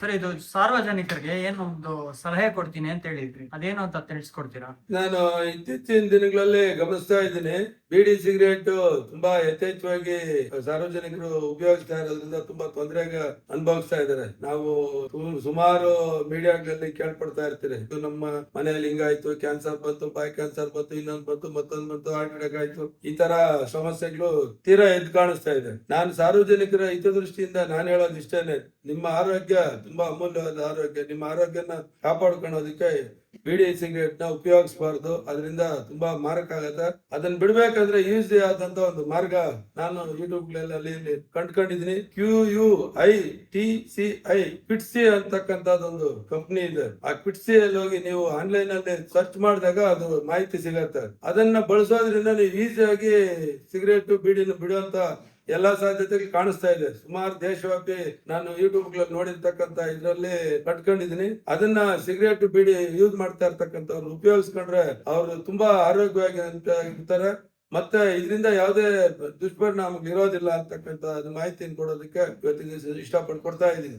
Sir, ಇದು ಸಾರ್ವಜನಿಕರಿಗೆ ಏನೊಂದು ಸಲಹೆ ಕೊಡ್ತೀನಿ ಅಂತ ಹೇಳಿದ್ರಿ, ಅದೇನು ಅಂತ ತಿಳಿಸ್ಕೊಡ್ತೀರಾ? ನಾನು ಇತ್ತೀಚಿನ ದಿನಗಳಲ್ಲಿ ಗಮನಿಸ್ತಾ ಇದ್ದೀನಿ, ಬೀಡಿ ಸಿಗರೇಟ್ ತುಂಬಾ ಯಥೇಚ್ಛವಾಗಿ ಸಾರ್ವಜನಿಕರು ಉಪಯೋಗಿಸ್ತಾ ಇರೋದ್ರಿಂದ ತುಂಬಾ ತೊಂದರೆಗೆ ಅನುಭವಿಸ್ತಾ ಇದ್ದಾರೆ. ನಾವು ಸುಮಾರು ಮೀಡಿಯಾಗಳಲ್ಲಿ ಕೇಳ್ಪಡ್ತಾ ಇರ್ತೀರಿ, ಇದು ನಮ್ಮ ಮನೆಯಲ್ಲಿ ಹಿಂಗಾಯ್ತು, ಕ್ಯಾನ್ಸರ್ ಬಂತು, ಬಾಯ್ ಕ್ಯಾನ್ಸರ್ ಬಂತು, ಇನ್ನೊಂದು ಬಂತು, ಮತ್ತೊಂದು ಬಂತು, ಹಾರ್ಟ್ ಅಟ್ಯಾಕ್ ಆಯ್ತು, ಈ ತರ ಸಮಸ್ಯೆಗಳು ತೀರಾ ಎದ್ದು ಕಾಣಿಸ್ತಾ ಇದೆ. ನಾನು ಸಾರ್ವಜನಿಕರ ಹಿತದೃಷ್ಟಿಯಿಂದ ನಾನು ಹೇಳೋದು ಇಷ್ಟೇನೆ, ನಿಮ್ಮ ಆರೋಗ್ಯ ತುಂಬಾ ಅಮೂಲ್ಯವಾದ ಆರೋಗ್ಯ. ನಿಮ್ಮ ಆರೋಗ್ಯನ ಕಾಪಾಡ್ಕೊಳ್ಳೋದಕ್ಕೆ ಬೀಡಿ ಸಿಗರೇಟ್ ನ ಉಪಯೋಗಿಸಬಾರ್ದು. ಅದರಿಂದ ತುಂಬಾ ಮಾರಕ ಆಗತ್ತೆ. ಅದನ್ನ ಬಿಡ್ಬೇಕಂದ್ರೆ ಈಸಿ ಆದಂತ ಒಂದು ಮಾರ್ಗ ನಾನು ಯೂಟ್ಯೂಬ್ ಅಲ್ಲಿ ಕಂಡ್ಕೊಂಡಿದೀನಿ. QUITCI ಪಿಟ್ಸಿ ಅಂತಕ್ಕಂಥದ್ದೊಂದು ಕಂಪನಿ ಇದೆ. ಆ ಪಿಟ್ಸಿ ಅಲ್ಲಿ ಹೋಗಿ ನೀವು ಆನ್ಲೈನ್ ಅಲ್ಲಿ ಸರ್ಚ್ ಮಾಡಿದಾಗ ಅದು ಮಾಹಿತಿ ಸಿಗತ್ತೆ. ಅದನ್ನ ಬಳಸೋದ್ರಿಂದ ನೀವು ಈಸಿಯಾಗಿ ಸಿಗರೇಟ್ ಬೀಡಿನ ಬಿಡುವಂತ ಎಲ್ಲಾ ಸಾಧ್ಯತೆಗಳು ಕಾಣಿಸ್ತಾ ಇದೆ. ಸುಮಾರು ದೇಶವ್ಯಾಪಿ ನಾನು ಯೂಟ್ಯೂಬ್ ಗಳಲ್ಲಿ ನೋಡಿರ್ತಕ್ಕಂತ ಇದರಲ್ಲಿ ಕಟ್ಕೊಂಡಿದೀನಿ. ಅದನ್ನ ಸಿಗರೇಟ್ ಬೀಡಿ ಯೂಸ್ ಮಾಡ್ತಾ ಇರ್ತಕ್ಕಂಥವ್ರು ಉಪಯೋಗಿಸ್ಕೊಂಡ್ರೆ ಅವರು ತುಂಬಾ ಆರೋಗ್ಯವಾಗಿ ಇರ್ತಾರೆ. ಮತ್ತೆ ಇದರಿಂದ ಯಾವುದೇ ದುಷ್ಪರಿಣಾಮ ಇರೋದಿಲ್ಲ ಅಂತಕ್ಕಂಥ ಮಾಹಿತಿಯನ್ನು ಕೊಡೋದಕ್ಕೆ ಇವತ್ತಿನ ಇಷ್ಟಪಟ್ಟು ಕೊಡ್ತಾ ಇದ್ದೀನಿ.